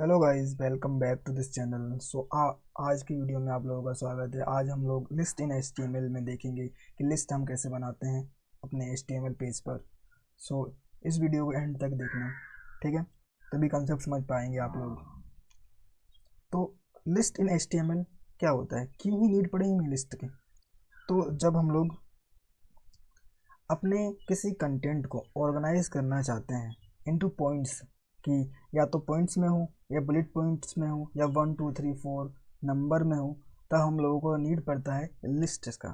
Hello guys, welcome back to this channel. आज की video में आप लोगों का स्वागत है। आज हम लोग लिस्ट इन HTML में देखेंगे कि लिस्ट हम कैसे बनाते हैं अपने HTML पेज पर। इस वीडियो को एंड तक देखना, ठीक है? तभी कंसेप्ट समझ पाएंगे आप लोग। तो लिस्ट इन HTML क्या होता है, क्यों ही नीड पड़ी हमें लिस्ट की? तो जब हम लोग अपने किसी कंटेंट को ऑर्गेनाइज करना चाहते हैं इनटू पॉइंट्स, कि या तो पॉइंट्स में हो या बुलेट पॉइंट्स में हो या 1 2 3 4 नंबर में हो, तब हम लोगों को नीड पड़ता है लिस्ट का।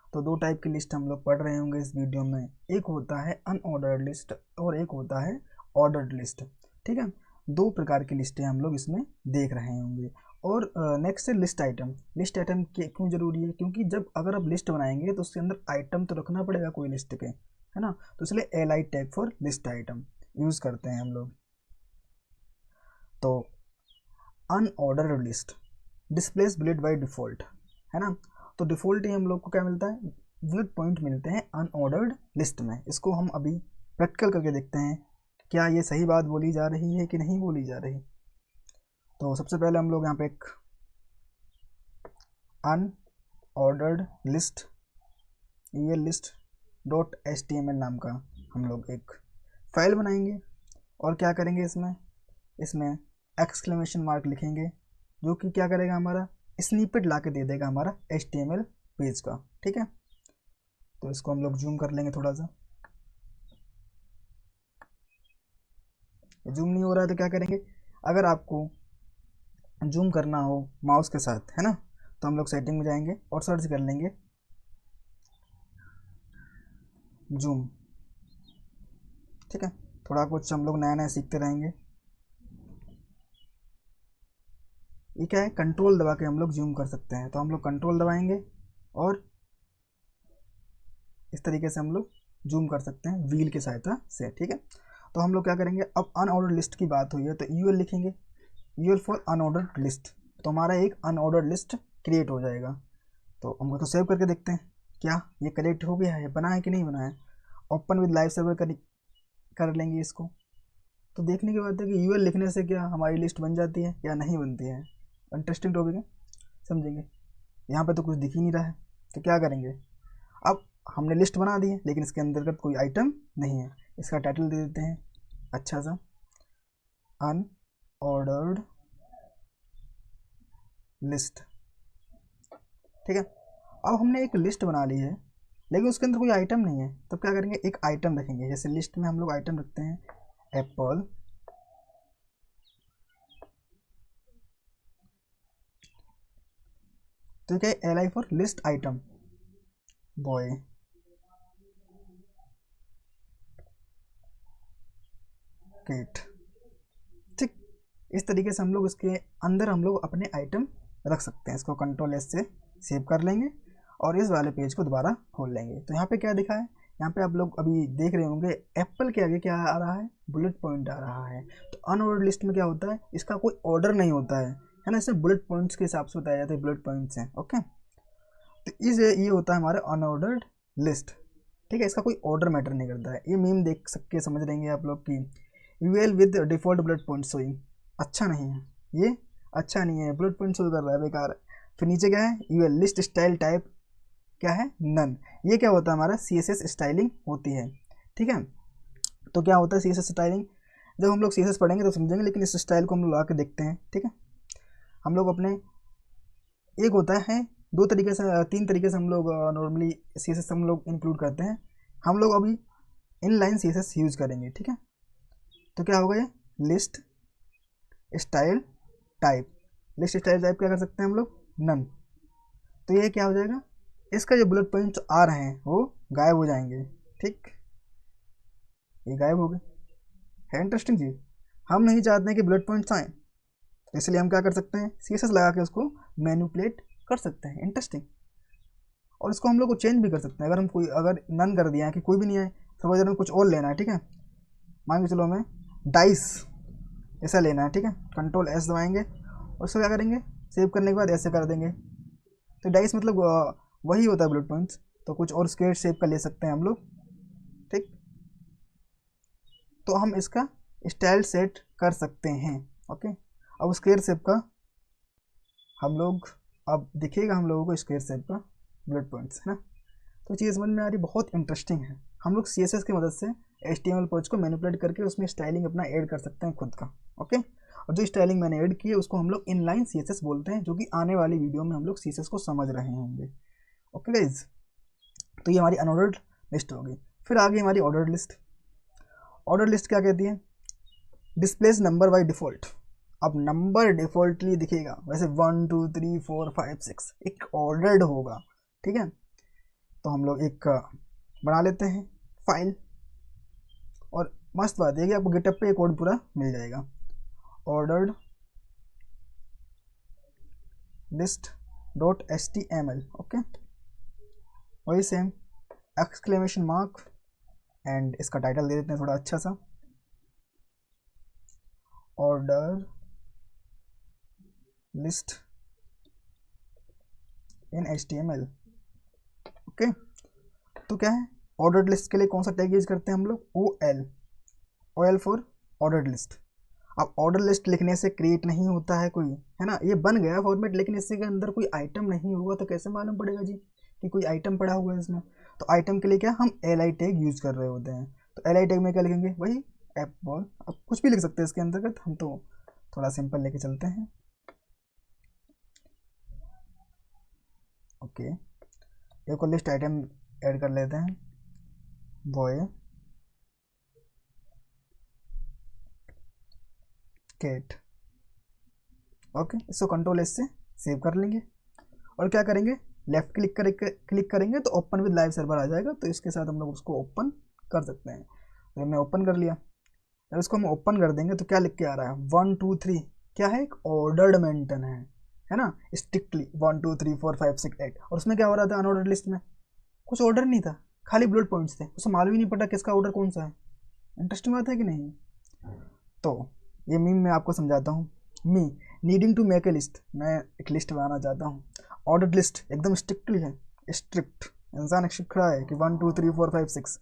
तो दो टाइप की लिस्ट हम लोग पढ़ रहे होंगे इस वीडियो में। एक होता है अनऑर्डर्ड लिस्ट और एक होता है ऑर्डर्ड लिस्ट, ठीक है? दो प्रकार की लिस्टें हम लोग इसमें देख रहे होंगे। और नेक्स्ट है लिस्ट आइटम। लिस्ट आइटम क्यों जरूरी है? क्योंकि जब अगर आप लिस्ट बनाएंगे तो उसके अंदर आइटम तो रखना पड़ेगा कोई लिस्ट के, है ना? तो इसलिए LI tag for list item use करते हैं हम लोग। तो unordered list displace bullet by default, है ना? तो डिफॉल्ट ही हम लोग को क्या मिलता है? बुलेट पॉइंट मिलते हैं अनऑर्डर्ड लिस्ट में। इसको हम अभी प्रैक्टिकल करके देखते हैं क्या ये सही बात बोली जा रही है कि नहीं बोली जा रही। तो सबसे पहले हम लोग यहाँ पे एक unordered list list dot HTML नाम का हम लोग एक फाइल बनाएंगे। और क्या करेंगे, इसमें एक्सक्लेमेशन मार्क लिखेंगे, जो कि क्या करेगा, हमारा स्निपेट ला के दे देगा हमारा HTML पेज का, ठीक है? तो इसको हम लोग जूम कर लेंगे थोड़ा सा। जूम नहीं हो रहा है तो क्या करेंगे, अगर आपको जूम करना हो माउस के साथ, है ना, तो हम लोग सेटिंग में जाएंगे और सर्च कर लेंगे जूम, ठीक है? थोड़ा कुछ हम लोग नया नया सीखते रहेंगे। ये क्या है, कंट्रोल दबा के हम लोग जूम कर सकते हैं। तो हम लोग कंट्रोल दबाएंगे और इस तरीके से हम लोग जूम कर सकते हैं व्हील की सहायता से, ठीक है? तो हम लोग क्या करेंगे, अब अनऑर्डर्ड लिस्ट की बात हुई है तो UL लिखेंगे, UL फॉर अनऑर्डर्ड लिस्ट। तो हमारा एक अनऑर्डर्ड लिस्ट क्रिएट हो जाएगा। तो हम तो सेव करके देखते हैं क्या ये कलेक्ट हो गया है, बना है कि नहीं बना है। ओपन विद लाइव सर्वर कर लेंगे इसको। तो देखने की बात है कि UL लिखने से क्या हमारी लिस्ट बन जाती है या नहीं बनती है। इंटरेस्टिंग टॉपिक है, समझेंगे। यहाँ पे तो कुछ दिख ही नहीं रहा है, तो क्या करेंगे, अब हमने लिस्ट बना दी है लेकिन इसके अंतर्गत कोई आइटम नहीं है। इसका टाइटल दे देते हैं अच्छा सा, अनऑर्डर्ड लिस्ट, ठीक है? अब हमने एक लिस्ट बना ली है लेकिन उसके अंदर कोई आइटम नहीं है, तो क्या करेंगे, एक आइटम रखेंगे। जैसे लिस्ट में हम लोग आइटम रखते हैं एप्पल, तो क्या है, LI for list item boy, Kate, ठीक? इस तरीके से हम लोग इसके अंदर हम लोग अपने आइटम रख सकते हैं। इसको कंट्रोल S से सेव कर लेंगे और इस वाले पेज को दोबारा खोल लेंगे। तो यहाँ पे क्या दिखा है, यहाँ पे आप लोग अभी देख रहे होंगे एप्पल के आगे क्या आ रहा है, बुलेट पॉइंट आ रहा है। तो अनऑर्डर्ड लिस्ट में क्या होता है, इसका कोई ऑर्डर नहीं होता है ना? इसे बुलेट पॉइंट्स के हिसाब से बताया जाता है, बुलेट पॉइंट्स हैं, ओके? तो ये होता है हमारा अनऑर्डर्ड लिस्ट, ठीक है? इसका कोई ऑर्डर मैटर नहीं करता है। ये मीम देख सकते समझ रहेंगे आप लोग की UL with default bullet point showing, अच्छा नहीं है ये, अच्छा नहीं है, बुलेट पॉइंट शो कर रहा है, बेकार है। फिर नीचे क्या है, UL लिस्ट स्टाइल टाइप क्या है, नन। ये क्या होता है, हमारा CSS स्टाइलिंग होती है, ठीक है? तो क्या होता है CSS स्टाइलिंग, जब हम लोग CSS पढ़ेंगे तो समझेंगे, लेकिन इस स्टाइल को हम लोग ला के देखते हैं, ठीक है? हम लोग अपने एक होता है, दो तरीके से, तीन तरीके से हम लोग नॉर्मली CSS हम लोग इंक्लूड करते हैं। हम लोग अभी इनलाइन CSS यूज करेंगे, ठीक है? तो क्या होगा, ये list style type, list style type क्या कर सकते हैं हम लोग, नन। तो ये क्या हो जाएगा, इसका जो बुलेट पॉइंट आ रहे हैं वो गायब हो जाएंगे, ठीक? ये गायब हो गए, है इंटरेस्टिंग चीज़। हम नहीं चाहते हैं कि बुलेट पॉइंट्स आए, इसलिए हम क्या कर सकते हैं, CSS लगा के उसको मैनिपुलेट कर सकते हैं, इंटरेस्टिंग। और इसको हम लोग को चेंज भी कर सकते हैं। अगर हम कोई अगर नन कर दिया है कि कोई भी नहीं आए, सपोज हमें कुछ और लेना है, ठीक है? मान के चलो हमें डाइस ऐसा लेना है, ठीक है? कंट्रोल S दबाएंगे और उसको क्या करेंगे, सेव करने के बाद ऐसे कर देंगे। तो डाइस मतलब वही होता है बुलेट पॉइंट्स। तो कुछ और स्केट शेप का ले सकते हैं हम लोग, ठीक? तो हम इसका स्टाइल सेट कर सकते हैं, ओके? अब स्क्वायर शेप का हम लोग, अब दिखेगा हम लोगों को स्क्वायर शेप का बुलेट पॉइंट्स, है ना। तो चीज़ समझ में आ रही, बहुत इंटरेस्टिंग है। हम लोग CSS की मदद से HTML पेज को मैनिपुलेट करके उसमें स्टाइलिंग अपना ऐड कर सकते हैं खुद का। ओके, और जो स्टाइलिंग मैंने ऐड की है उसको हम लोग इनलाइन CSS बोलते हैं, जो कि आने वाली वीडियो में हम लोग CSS को समझ रहे होंगे। ओके गाइज, तो ये हमारी अनऑर्डर्ड लिस्ट होगी। फिर आगे हमारी ऑर्डर्ड लिस्ट। ऑर्डर लिस्ट क्या कहती है? Displace number by default. अब नंबर डिफॉल्टली दिखेगा, वैसे 1 2 3 4 5 6 एक ऑर्डर्ड होगा, ठीक है। तो हम लोग एक बना लेते हैं फाइल, और मस्त बात है कि आपको गिटहब पे ये कोड पूरा मिल जाएगा। Ordered list dot HTML। Okay, वही सेम एक्सक्लेमेशन मार्क, एंड इसका टाइटल दे देते हैं थोड़ा अच्छा सा, ऑर्डर लिस्ट इन HTML। ओके, तो क्या है, ऑर्डर्ड लिस्ट के लिए कौन सा टैग यूज करते हैं हम लोग? OL for ordered list. अब ऑर्डर लिस्ट लिखने से क्रिएट नहीं होता है कोई, है ना, ये बन गया फॉर्मेट, लेकिन इसके अंदर कोई आइटम नहीं होगा तो कैसे मालूम पड़ेगा जी कि कोई आइटम पड़ा हुआ है इसमें? तो आइटम के लिए क्या हम LI टैग यूज कर रहे होते हैं। तो LI टैग में क्या लिखेंगे? वही ऐप बॉल, अब कुछ भी लिख सकते हैं इसके अंतर्गत, हम तो थोड़ा सिंपल लेके चलते हैं। ओके, एक और लिस्ट आइटम ऐड कर लेते हैं, बॉय कैट। ओके, इसको कंट्रोल S से सेव कर लेंगे, और क्या करेंगे, लेफ्ट क्लिक करेंगे तो ओपन विद लाइव सर्वर आ जाएगा। तो इसके साथ हम लोग उसको ओपन कर सकते हैं। तो हमने ओपन कर लिया, जब इसको हम ओपन कर देंगे तो क्या लिख के आ रहा है? 1 2 3 क्या है? एक ऑर्डर्ड मेंटन है ना, स्ट्रिक्टली 1 2 3 4 5 6 8। और उसमें क्या हो रहा था? अनऑर्डर्ड लिस्ट में कुछ ऑर्डर नहीं था, खाली बुलेट पॉइंट्स थे, उसको मालूम ही नहीं पड़ा किसका ऑर्डर कौन सा है। इंटरेस्टिंग बात है कि नहीं? तो ये मीम मैं आपको समझाता हूँ। Me needing to make a list, मैं एक लिस्ट बनाना चाहता हूँ। ऑर्डर्ड लिस्ट एकदम स्ट्रिक्टली है, स्ट्रिक्ट इंसान एक खड़ा है कि 1 2 3 4 5 6।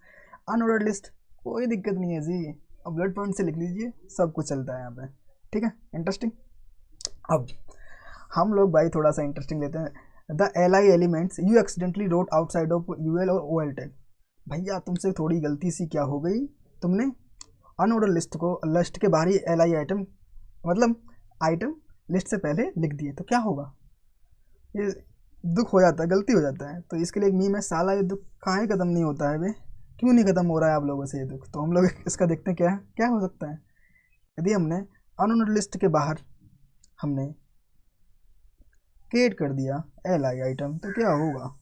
अनऑर्डर्ड लिस्ट कोई दिक्कत नहीं है जी, अब बुलेट पॉइंट से लिख लीजिए, सब कुछ चलता है यहाँ पे, ठीक है। इंटरेस्टिंग। अब हम लोग भाई थोड़ा सा इंटरेस्टिंग लेते हैं। The LI elements you accidentally wrote outside of UL और OL टैग। भैया तुमसे थोड़ी गलती सी क्या हो गई, तुमने अनऑर्डर लिस्ट को लिस्ट के बाहर ही LI आइटम, मतलब आइटम लिस्ट से पहले लिख दिए, तो क्या होगा? ये दुख हो जाता है, गलती हो जाता है। तो इसके लिए एक मीम है, साला ये दुख कहाँ ख़त्म नहीं होता है बे, क्यों नहीं ख़त्म हो रहा है आप लोगों से ये दुख? तो हम लोग इसका देखते हैं क्या हो सकता है। यदि हमने अनऑर्डर लिस्ट के बाहर हमने क्रिएट कर दिया LI आइटम, तो क्या होगा?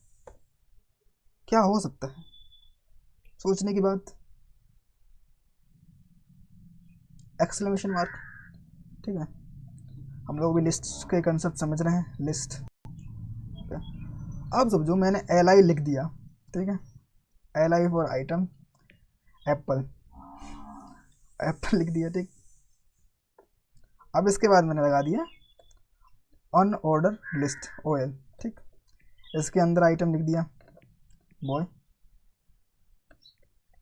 क्या हो सकता है? सोचने की बात। एक्सक्लेमेशन मार्क, ठीक है। हम लोग भी लिस्ट के कंसेप्ट समझ रहे हैं, लिस्ट। अब समझो मैंने LI लिख दिया, ठीक है, LI for item Apple, Apple लिख दिया, ठीक। अब इसके बाद मैंने लगा दिया अनऑर्डर लिस्ट OL, ठीक। इसके अंदर आइटम लिख दिया बॉय,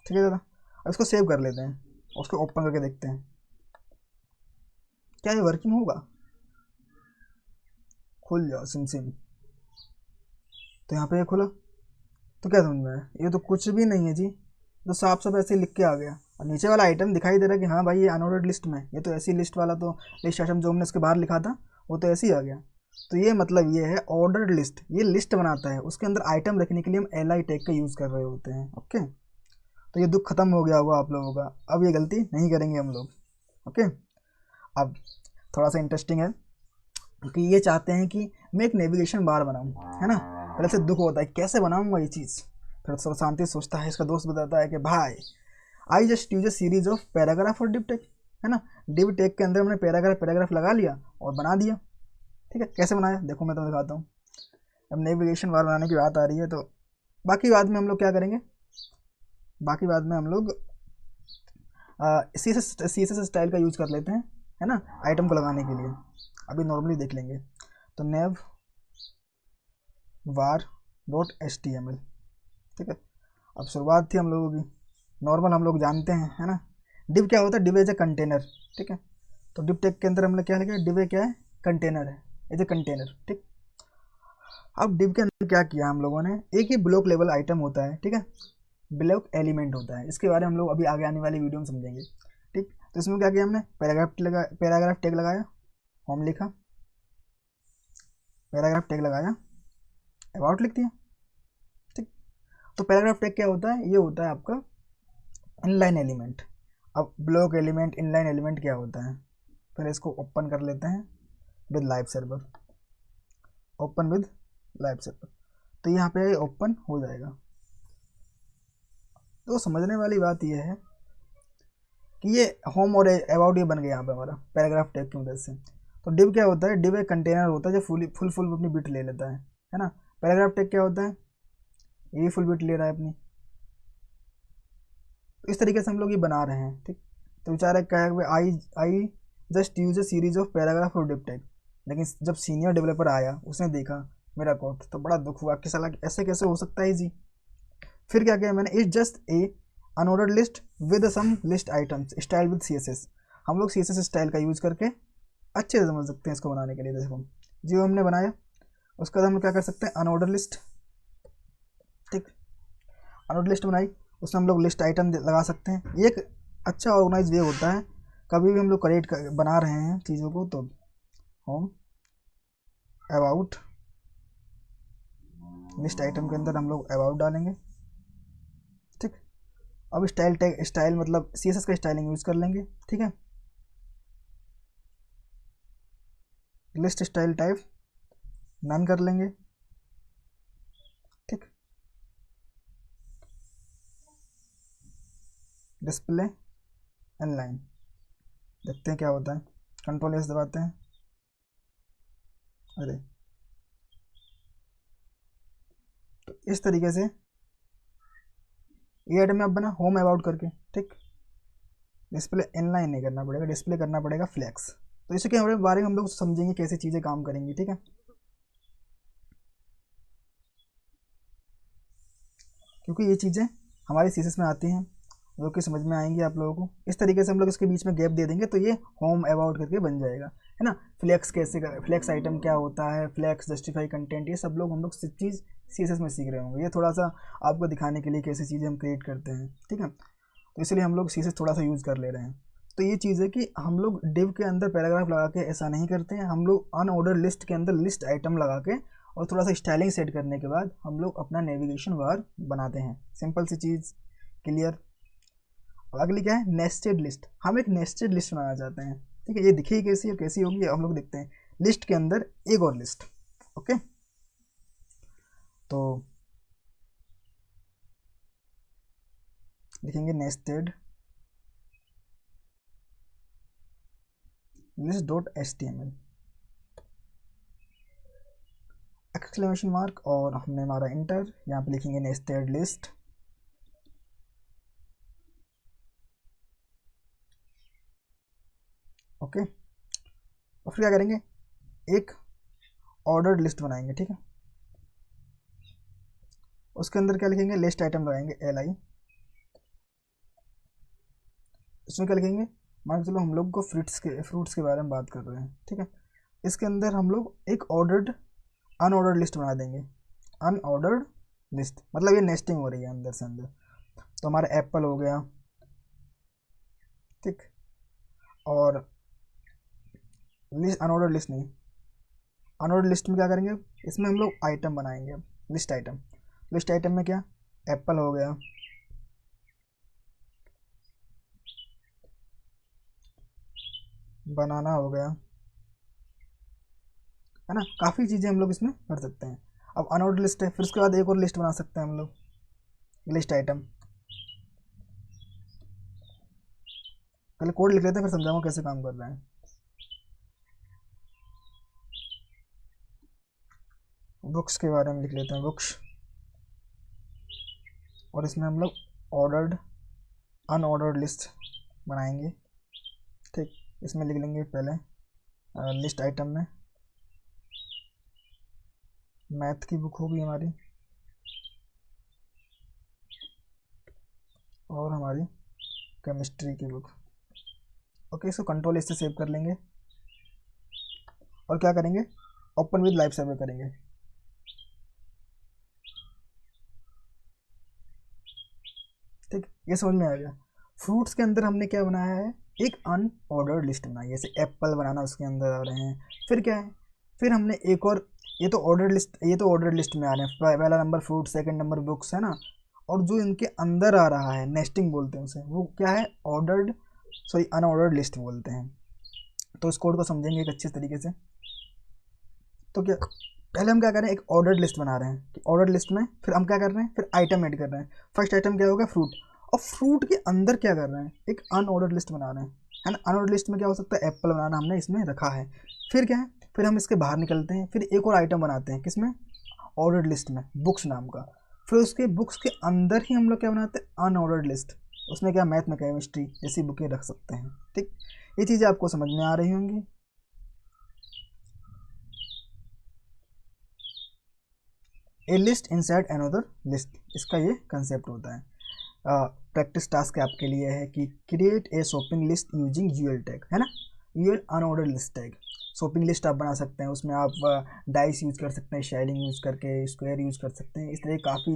ठीक है दादा। अब इसको सेव कर लेते हैं, उसको ओपन करके देखते हैं क्या ये वर्किंग होगा। खुल जाओ सिम। तो यहाँ पे ये खुला, तो क्या समझ में आया? ये तो कुछ भी नहीं है जी, तो साफ साफ ऐसे लिख के आ गया। और नीचे वाला आइटम दिखाई दे रहा है कि हाँ भाई ये अनऑर्डर्ड लिस्ट में, ये तो ऐसी लिस्ट वाला, तो लिस्ट आइटम जो हमने इसके बाहर लिखा था वो तो ऐसे ही आ गया। तो ये मतलब ये है ऑर्डर्ड लिस्ट, ये लिस्ट बनाता है, उसके अंदर आइटम रखने के लिए हम LI टैग का यूज़ कर रहे होते हैं। ओके, तो ये दुख खत्म हो गया होगा आप लोगों का, अब ये गलती नहीं करेंगे हम लोग। ओके, अब थोड़ा सा इंटरेस्टिंग है कि ये चाहते हैं कि मैं एक नेविगेशन बार बनाऊँ, है ना। पहले से दुख होता है कैसे बनाऊँगा ये चीज़, फिर थोड़ा शांति सोचता है, इसका दोस्त बताता है कि भाई I just use a series of paragraph और डिव टैग, है ना। डिव टैग के अंदर हमने पैराग्राफ लगा लिया और बना दिया, ठीक है। कैसे बनाया देखो मैं तुम्हें दिखाता हूँ। अब नेविगेशन बार बनाने की बात आ रही है, तो बाकी बाद में हम लोग क्या करेंगे, बाकी बाद में हम लोग CSS स्टाइल का यूज़ कर लेते हैं, है ना, आइटम को लगाने के लिए। अभी नॉर्मली देख लेंगे, तो नेव var .html, ठीक है। अब शुरुआत थी हम लोगों की, नॉर्मल हम लोग जानते हैं, है ना। डिव क्या होता है? डिव एज ए कंटेनर, ठीक है। तो डिव टैग के अंदर हमने क्या लिखा है, डिव क्या है, कंटेनर है, एज ए कंटेनर, ठीक। अब डिव के अंदर क्या किया हम लोगों ने, एक ही ब्लॉक लेवल आइटम होता है, ठीक है, ब्लॉक एलिमेंट होता है, इसके बारे में हम लोग अभी आगे आने वाली वीडियो में समझेंगे, ठीक। तो इसमें क्या किया हमने, पैराग्राफ टैग लगाया, होम लिखा, पैराग्राफ टैग लगाया, अबाउट लिख दिया, ठीक। तो पैराग्राफ टैग क्या होता है, ये होता है आपका इनलाइन एलिमेंट। अब ब्लॉक एलिमेंट, इनलाइन एलिमेंट क्या होता है, पहले इसको ओपन कर लेते हैं with live server, open with live server, तो यहाँ पे ओपन हो जाएगा। तो समझने वाली बात यह है कि ये होम और अबाउट ये बन गया यहाँ पे हमारा पैराग्राफ टैग की मदद से। तो डिव क्या होता है, डिव एक कंटेनर होता है जो फुल अपनी बिट ले लेता है ना। पैराग्राफ टैग क्या होता है, ये फुल बिट ले रहा है अपनी। तो इस तरीके से हम लोग ये बना रहे हैं, ठीक। तो बेचारा क्या है, I just use A series of paragraph और डिव टैग, लेकिन जब सीनियर डेवलपर आया उसने देखा मेरा कोड तो बड़ा दुख हुआ कि साला ऐसे कैसे हो सकता है जी। फिर क्या किया मैंने, is just a unordered list with some list items style with CSS। हम लोग CSS स्टाइल का यूज करके अच्छे से समझ सकते हैं इसको बनाने के लिए। देखो जो हमने बनाया उसका हम क्या कर सकते हैं, अनऑर्डर लिस्ट, ठीक। अनऑर्डर लिस्ट बनाई, उसमें हम लोग लिस्ट आइटम लगा सकते हैं। ये एक अच्छा ऑर्गेनाइज वे होता है, कभी भी हम लोग क्रिएट बना रहे हैं चीज़ों को तो होम अबाउट लिस्ट आइटम के अंदर हम लोग अबाउट डालेंगे, ठीक। अब स्टाइल टैग, स्टाइल मतलब CSS का स्टाइलिंग यूज कर लेंगे, ठीक है। लिस्ट स्टाइल टाइप नन कर लेंगे, ठीक। डिस्प्ले इनलाइन, देखते हैं क्या होता है, कंट्रोल एस दबाते हैं, अरे तो इस तरीके से ये आइटम में अब बना होम अबाउट करके, ठीक। डिस्प्ले इनलाइन नहीं करना पड़ेगा, डिस्प्ले करना पड़ेगा फ्लैक्स। तो इसके बारे में हम लोग समझेंगे कैसे चीज़ें काम करेंगी, ठीक है। क्योंकि ये चीज़ें हमारी CSS में आती हैं जो कि समझ में आएंगी आप लोगों को। इस तरीके से हम लोग इसके बीच में गैप दे देंगे तो ये होम अबाउट करके बन जाएगा, है ना। फ्लैक्स कैसे कर, फ्लैक्स आइटम क्या होता है, फ्लैक्स जस्टिफाई कंटेंट, ये सब लोग हम लोग चीज़ CSS में सीख रहे होंगे। ये थोड़ा सा आपको दिखाने के लिए कैसी चीज़ें हम क्रिएट करते हैं, ठीक है। तो इसलिए हम लोग CSS थोड़ा सा यूज़ कर ले रहे हैं। तो ये चीज़ है कि हम लोग डिव के अंदर पैराग्राफ लगा के ऐसा नहीं करते हैं, हम लोग अनऑर्डर लिस्ट के अंदर लिस्ट आइटम लगा के और थोड़ा सा स्टाइलिंग सेट करने के बाद हम लोग अपना नेविगेशन बार बनाते हैं। सिंपल सी चीज़, क्लियर। और अगली क्या है, नेस्टेड लिस्ट। हम एक नेस्टेड लिस्ट बनाना चाहते हैं, ठीक है। ये दिखेगी कैसी और कैसी होगी हम लोग देखते हैं। लिस्ट के अंदर एक और लिस्ट, ओके। तो लिखेंगे nested list dot HTML exclamation mark, और हमने मारा इंटर। यहाँ पे लिखेंगे नेस्टेड लिस्ट, ओके। और फिर क्या करेंगे, एक ऑर्डर्ड लिस्ट बनाएंगे, ठीक है। उसके अंदर क्या लिखेंगे, लिस्ट आइटम लगाएंगे LI। इसमें क्या लिखेंगे, मान के चलो हम लोग को फ्रूट्स के बारे में बात कर रहे हैं, ठीक है। इसके अंदर हम लोग एक ऑर्डर्ड अनऑर्डर्ड लिस्ट बना देंगे। अनऑर्डर्ड लिस्ट मतलब ये नेस्टिंग हो रही है अंदर से अंदर। तो हमारा एप्पल हो गया, ठीक। और लिस्ट अनऑर्डर्ड लिस्ट नहीं, अनऑर्डर्ड लिस्ट में क्या करेंगे, इसमें हम लोग आइटम बनाएंगे, लिस्ट आइटम। लिस्ट आइटम में क्या, एप्पल हो गया, बनाना हो गया, है ना। काफ़ी चीज़ें हम लोग इसमें कर सकते हैं। अब अनऑर्डर्ड लिस्ट है, फिर उसके बाद एक और लिस्ट बना सकते हैं हम लोग, लिस्ट आइटम। पहले कोड लिख लेते हैं फिर समझाऊंगा कैसे काम कर रहे हैं। बुक्स के बारे में लिख लेते हैं, बुक्स। और इसमें हम लोग ऑर्डर्ड अनऑर्डर्ड लिस्ट बनाएंगे, ठीक। इसमें लिख लेंगे पहले लिस्ट आइटम में मैथ की बुक होगी हमारी, और हमारी केमिस्ट्री की बुक, ओके, इसको कंट्रोल इससे सेव कर लेंगे और क्या करेंगे, ओपन विद लाइव सर्वर करेंगे। ठीक, ये समझ में आ गया। फ्रूट्स के अंदर हमने क्या बनाया है, एक अनऑर्डर्ड लिस्ट बनाई है, जैसे एप्पल बनाना उसके अंदर आ रहे हैं। फिर क्या है, फिर हमने एक और, ये तो ऑर्डर्ड लिस्ट, ये तो ऑर्डर्ड लिस्ट में आ रहे हैं। पहला number fruit, second number books, है ना। और जो इनके अंदर आ रहा है, नेस्टिंग बोलते हैं उसे, वो क्या है, ऑर्डर्ड, सॉरी अनऑर्डर्ड लिस्ट बोलते हैं। तो इस कोड को समझेंगे एक अच्छे तरीके से। तो क्या, पहले हम क्या कर रहे हैं, एक ऑर्डर्ड लिस्ट बना रहे हैं कि ऑर्डर्ड लिस्ट में फिर हम क्या कर रहे हैं, फिर आइटम ऐड कर रहे हैं। फर्स्ट आइटम क्या होगा, फ्रूट। और फ्रूट के अंदर क्या कर रहे हैं, एक अनऑर्डर्ड लिस्ट बना रहे हैं, है ना। अनऑर्डर्ड लिस्ट में क्या हो सकता है, एप्पल बनाना हमने इसमें रखा है। फिर क्या है, फिर हम इसके बाहर निकलते हैं, फिर एक और आइटम बनाते हैं, किसमें, ऑर्डर्ड लिस्ट में, बुक्स नाम का। फिर उसके बुक्स के अंदर ही हम लोग क्या बनाते हैं, अनऑर्डर्ड लिस्ट। उसमें क्या, मैथ में केमिस्ट्री जैसी बुकें रख सकते हैं। ठीक, ये चीज़ें आपको समझ में आ रही होंगी। ए लिस्ट इनसाइड अनदर लिस्ट, इसका ये कंसेप्ट होता है। प्रैक्टिस टास्क आपके लिए है कि create a shopping list using UL tag, है ना, UL unorder list tag. Shopping list आप बना सकते हैं, उसमें आप डाइस यूज़ कर सकते हैं, शेयरिंग यूज़ करके, स्क्वायर यूज़ कर सकते हैं, इस तरह काफ़ी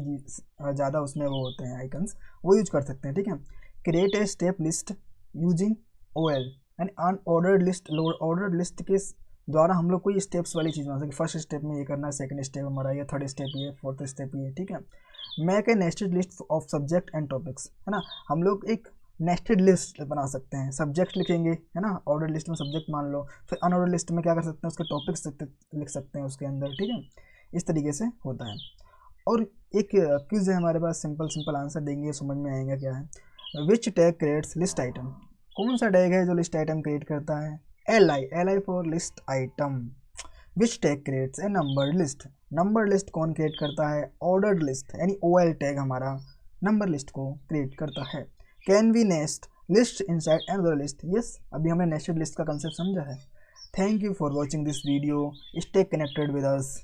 ज़्यादा उसमें वो होते हैं आइकन्स, वो यूज कर सकते हैं। ठीक है, create a step list using O L, यानी अनऑर्डर्ड लिस्ट, ऑर्डर्ड लिस्ट के द्वारा हम लोग कोई स्टेप्स वाली चीज़ बना सकते। फर्स्ट स्टेप में ये करना है, सेकंड स्टेप हमारा ये, थर्ड स्टेप ये, फोर्थ स्टेप ये। ठीक है, make a nested list of subject and topics, है ना। हम लोग एक नेस्टेड लिस्ट बना सकते हैं, सब्जेक्ट लिखेंगे, है ना, ऑर्डर लिस्ट में सब्जेक्ट मान लो, फिर अनऑर्डर लिस्ट में क्या कर सकते हैं, उसके टॉपिक्स लिख सकते हैं उसके अंदर। ठीक है, इस तरीके से होता है। और एक क्विज है हमारे पास, सिंपल सिंपल आंसर देंगे, समझ में आएगा क्या है। विच टैग क्रिएट्स लिस्ट आइटम, कौन सा टैग है जो लिस्ट आइटम क्रिएट करता है, L I for list item. Which tag creates a number list, number list कौन क्रिएट करता है, ऑर्डर्ड लिस्ट, यानी ओ एल टैग हमारा नंबर लिस्ट को क्रिएट करता है। Can we nest list inside another list, yes, अभी हमने नेस्टेड लिस्ट का कंसेप्ट समझा है। Thank you for watching this video, stay connected with us.